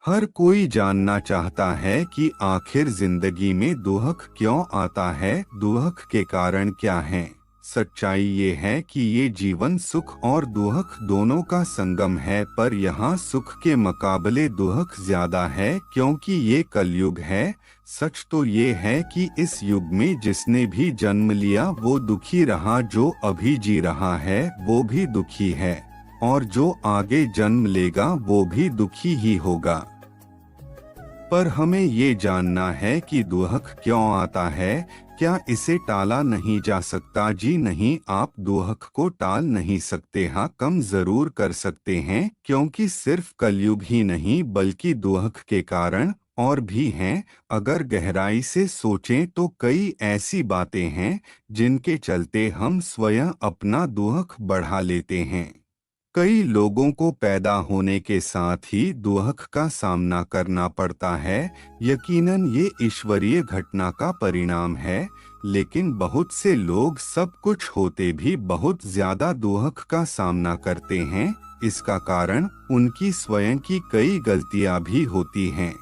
हर कोई जानना चाहता है कि आखिर जिंदगी में दुख क्यों आता है, दुख के कारण क्या हैं। सच्चाई ये है कि ये जीवन सुख और दुख दोनों का संगम है, पर यहाँ सुख के मुकाबले दुख ज्यादा है क्योंकि ये कलयुग है। सच तो ये है कि इस युग में जिसने भी जन्म लिया वो दुखी रहा, जो अभी जी रहा है वो भी दुखी है, और जो आगे जन्म लेगा वो भी दुखी ही होगा। पर हमें ये जानना है कि दुख क्यों आता है, क्या इसे टाला नहीं जा सकता? जी नहीं, आप दुख को टाल नहीं सकते। हाँ, कम जरूर कर सकते हैं, क्योंकि सिर्फ कलयुग ही नहीं बल्कि दुख के कारण और भी हैं। अगर गहराई से सोचें तो कई ऐसी बातें हैं जिनके चलते हम स्वयं अपना दुख बढ़ा लेते हैं। कई लोगों को पैदा होने के साथ ही दुख का सामना करना पड़ता है। यकीनन ये ईश्वरीय घटना का परिणाम है, लेकिन बहुत से लोग सब कुछ होते भी बहुत ज्यादा दुख का सामना करते हैं। इसका कारण उनकी स्वयं की कई गलतियां भी होती हैं।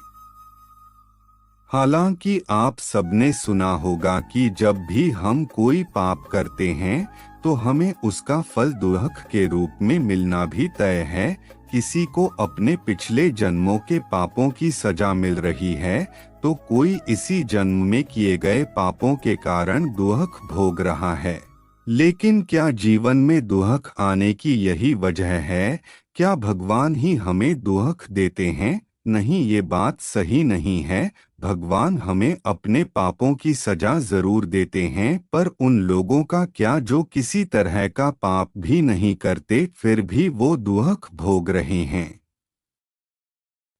हालांकि आप सबने सुना होगा कि जब भी हम कोई पाप करते हैं तो हमें उसका फल दुख के रूप में मिलना भी तय है। किसी को अपने पिछले जन्मों के पापों की सजा मिल रही है, तो कोई इसी जन्म में किए गए पापों के कारण दुख भोग रहा है। लेकिन क्या जीवन में दुख आने की यही वजह है? क्या भगवान ही हमें दुख देते हैं? नहीं, ये बात सही नहीं है। भगवान हमें अपने पापों की सजा जरूर देते हैं, पर उन लोगों का क्या जो किसी तरह का पाप भी नहीं करते फिर भी वो दुख भोग रहे हैं?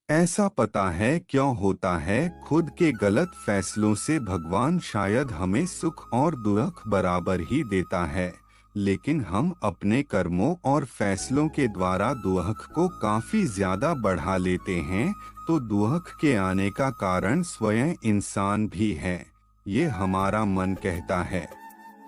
ऐसा पता है क्यों होता है? खुद के गलत फैसलों से भगवान शायद हमें सुख और दुख बराबर ही देता है, लेकिन हम अपने कर्मों और फैसलों के द्वारा दुख को काफी ज्यादा बढ़ा लेते हैं। तो दुख के आने का कारण स्वयं इंसान भी है। ये हमारा मन कहता है।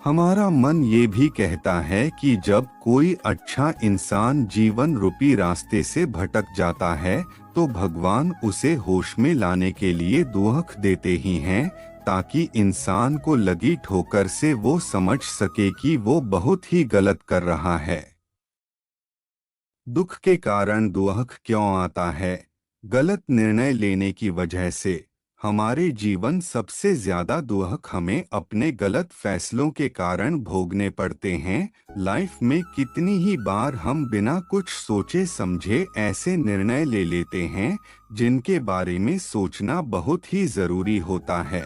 हमारा मन ये भी कहता है कि जब कोई अच्छा इंसान जीवन रूपी रास्ते से भटक जाता है तो भगवान उसे होश में लाने के लिए दुख देते ही हैं, ताकि इंसान को लगी ठोकर से वो समझ सके कि वो बहुत ही गलत कर रहा है। दुख के कारण दुख क्यों आता है? गलत निर्णय लेने की वजह से। हमारे जीवन सबसे ज्यादा दुख हमें अपने गलत फैसलों के कारण भोगने पड़ते हैं। लाइफ में कितनी ही बार हम बिना कुछ सोचे समझे ऐसे निर्णय ले लेते हैं जिनके बारे में सोचना बहुत ही जरूरी होता है।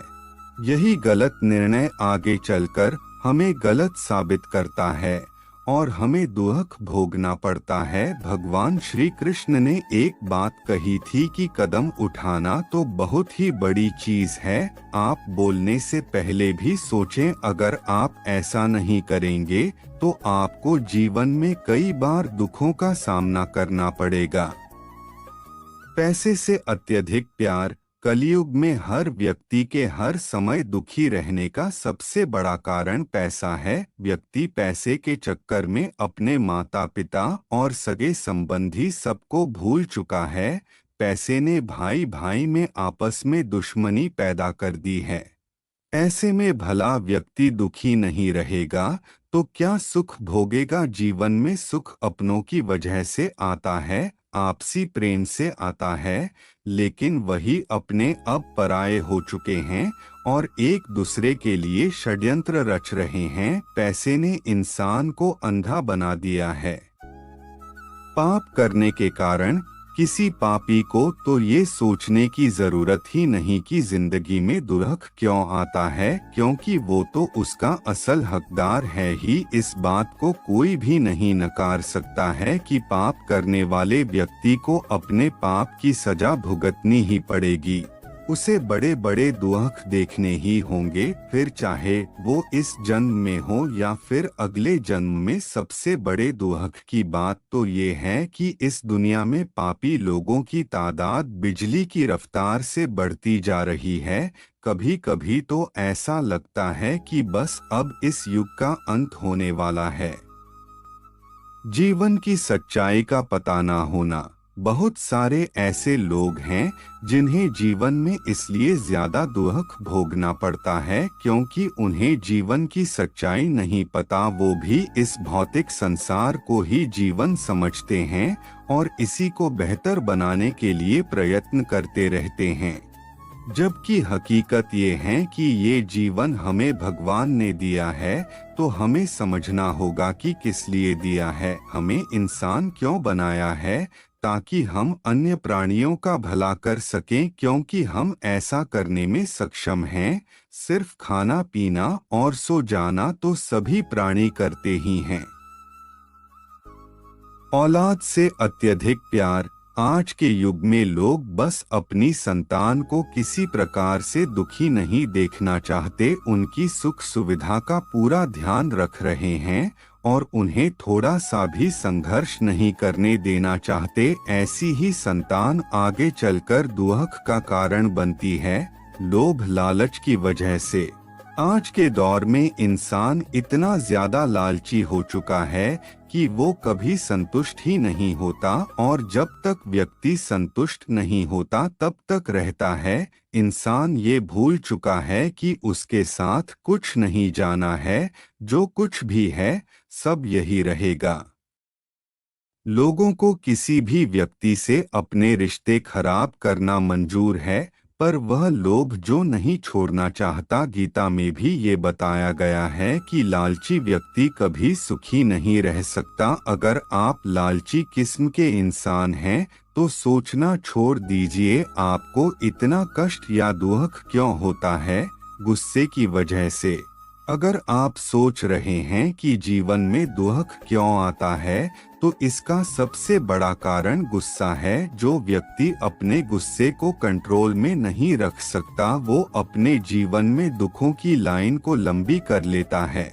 यही गलत निर्णय आगे चलकर हमें गलत साबित करता है और हमें दुख भोगना पड़ता है। भगवान श्री कृष्ण ने एक बात कही थी कि कदम उठाना तो बहुत ही बड़ी चीज है। आप बोलने से पहले भी सोचें, अगर आप ऐसा नहीं करेंगे तो आपको जीवन में कई बार दुखों का सामना करना पड़ेगा। पैसे से अत्यधिक प्यार। कलयुग में हर व्यक्ति के हर समय दुखी रहने का सबसे बड़ा कारण पैसा है। व्यक्ति पैसे के चक्कर में अपने माता पिता और सगे संबंधी सबको भूल चुका है। पैसे ने भाई भाई में आपस में दुश्मनी पैदा कर दी है। ऐसे में भला व्यक्ति दुखी नहीं रहेगा तो क्या सुख भोगेगा? जीवन में सुख अपनों की वजह से आता है, आपसी प्रेम से आता है, लेकिन वही अपने अब पराये हो चुके हैं और एक दूसरे के लिए षड्यंत्र रच रहे हैं। पैसे ने इंसान को अंधा बना दिया है। पाप करने के कारण किसी पापी को तो ये सोचने की जरूरत ही नहीं कि जिंदगी में दुख क्यों आता है, क्योंकि वो तो उसका असल हकदार है ही। इस बात को कोई भी नहीं नकार सकता है कि पाप करने वाले व्यक्ति को अपने पाप की सजा भुगतनी ही पड़ेगी। उसे बड़े बड़े दुख देखने ही होंगे, फिर चाहे वो इस जन्म में हो या फिर अगले जन्म में। सबसे बड़े दुख की बात तो ये है कि इस दुनिया में पापी लोगों की तादाद बिजली की रफ्तार से बढ़ती जा रही है। कभी कभी तो ऐसा लगता है कि बस अब इस युग का अंत होने वाला है। जीवन की सच्चाई का पता ना होना। बहुत सारे ऐसे लोग हैं जिन्हें जीवन में इसलिए ज्यादा दुख भोगना पड़ता है क्योंकि उन्हें जीवन की सच्चाई नहीं पता। वो भी इस भौतिक संसार को ही जीवन समझते हैं और इसी को बेहतर बनाने के लिए प्रयत्न करते रहते हैं, जबकि हकीकत ये है कि ये जीवन हमें भगवान ने दिया है। तो हमें समझना होगा कि किस लिए दिया है, हमें इंसान क्यों बनाया है, ताकि हम अन्य प्राणियों का भला कर सकें, क्योंकि हम ऐसा करने में सक्षम हैं। सिर्फ खाना पीना और सो जाना तो सभी प्राणी करते ही हैं। औलाद से अत्यधिक प्यार। आज के युग में लोग बस अपनी संतान को किसी प्रकार से दुखी नहीं देखना चाहते, उनकी सुख सुविधा का पूरा ध्यान रख रहे हैं और उन्हें थोड़ा सा भी संघर्ष नहीं करने देना चाहते। ऐसी ही संतान आगे चलकर दुख का कारण बनती है, लोभ लालच की वजह से। आज के दौर में इंसान इतना ज्यादा लालची हो चुका है कि वो कभी संतुष्ट ही नहीं होता, और जब तक व्यक्ति संतुष्ट नहीं होता तब तक रहता है। इंसान ये भूल चुका है कि उसके साथ कुछ नहीं जाना है, जो कुछ भी है सब यही रहेगा। लोगों को किसी भी व्यक्ति से अपने रिश्ते खराब करना मंजूर है, पर वह लोभ जो नहीं छोड़ना चाहता। गीता में भी ये बताया गया है कि लालची व्यक्ति कभी सुखी नहीं रह सकता। अगर आप लालची किस्म के इंसान हैं तो सोचना छोड़ दीजिए, आपको इतना कष्ट या दुख क्यों होता है गुस्से की वजह से। अगर आप सोच रहे हैं कि जीवन में दुख क्यों आता है, तो इसका सबसे बड़ा कारण गुस्सा है। जो व्यक्ति अपने गुस्से को कंट्रोल में नहीं रख सकता, वो अपने जीवन में दुखों की लाइन को लंबी कर लेता है।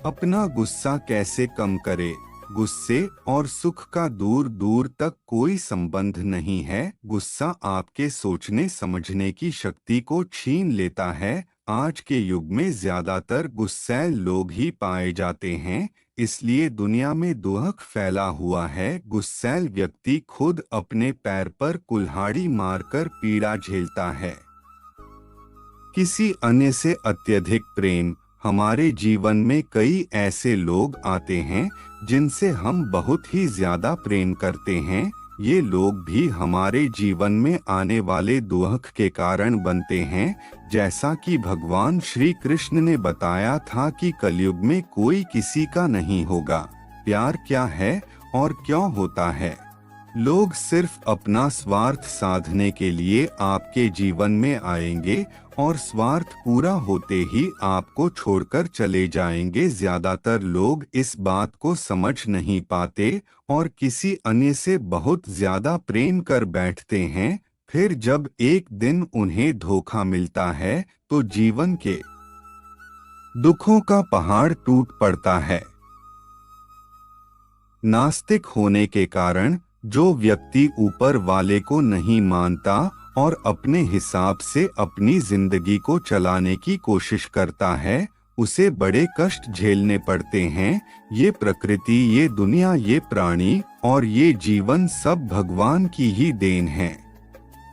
अपना गुस्सा कैसे कम करे? गुस्से और सुख का दूर दूर तक कोई संबंध नहीं है। गुस्सा आपके सोचने समझने की शक्ति को छीन लेता है। आज के युग में ज्यादातर गुस्सैल लोग ही पाए जाते हैं, इसलिए दुनिया में दुख फैला हुआ है। गुस्सैल व्यक्ति खुद अपने पैर पर कुल्हाड़ी मारकर पीड़ा झेलता है। किसी अन्य से अत्यधिक प्रेम। हमारे जीवन में कई ऐसे लोग आते हैं जिनसे हम बहुत ही ज्यादा प्रेम करते हैं। ये लोग भी हमारे जीवन में आने वाले दुख के कारण बनते हैं। जैसा कि भगवान श्री कृष्ण ने बताया था कि कलयुग में कोई किसी का नहीं होगा। प्यार क्या है और क्यों होता है? लोग सिर्फ अपना स्वार्थ साधने के लिए आपके जीवन में आएंगे और स्वार्थ पूरा होते ही आपको छोड़कर चले जाएंगे। ज्यादातर लोग इस बात को समझ नहीं पाते और किसी अन्य से बहुत ज्यादा प्रेम कर बैठते हैं। फिर जब एक दिन उन्हें धोखा मिलता है तो जीवन के दुखों का पहाड़ टूट पड़ता है। नास्तिक होने के कारण जो व्यक्ति ऊपर वाले को नहीं मानता और अपने हिसाब से अपनी जिंदगी को चलाने की कोशिश करता है, उसे बड़े कष्ट झेलने पड़ते हैं। ये प्रकृति, ये दुनिया, ये प्राणी और ये जीवन सब भगवान की ही देन है।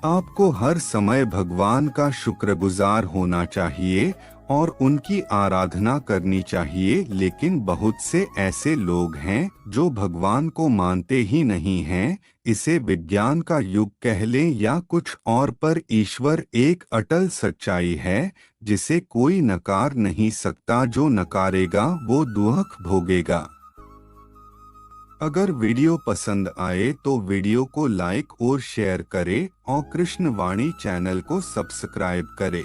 आपको हर समय भगवान का शुक्रगुजार होना चाहिए और उनकी आराधना करनी चाहिए। लेकिन बहुत से ऐसे लोग हैं जो भगवान को मानते ही नहीं हैं। इसे विज्ञान का युग कह लें या कुछ और, पर ईश्वर एक अटल सच्चाई है जिसे कोई नकार नहीं सकता। जो नकारेगा वो दुख भोगेगा। अगर वीडियो पसंद आए तो वीडियो को लाइक और शेयर करें और कृष्ण वाणी चैनल को सब्सक्राइब करें।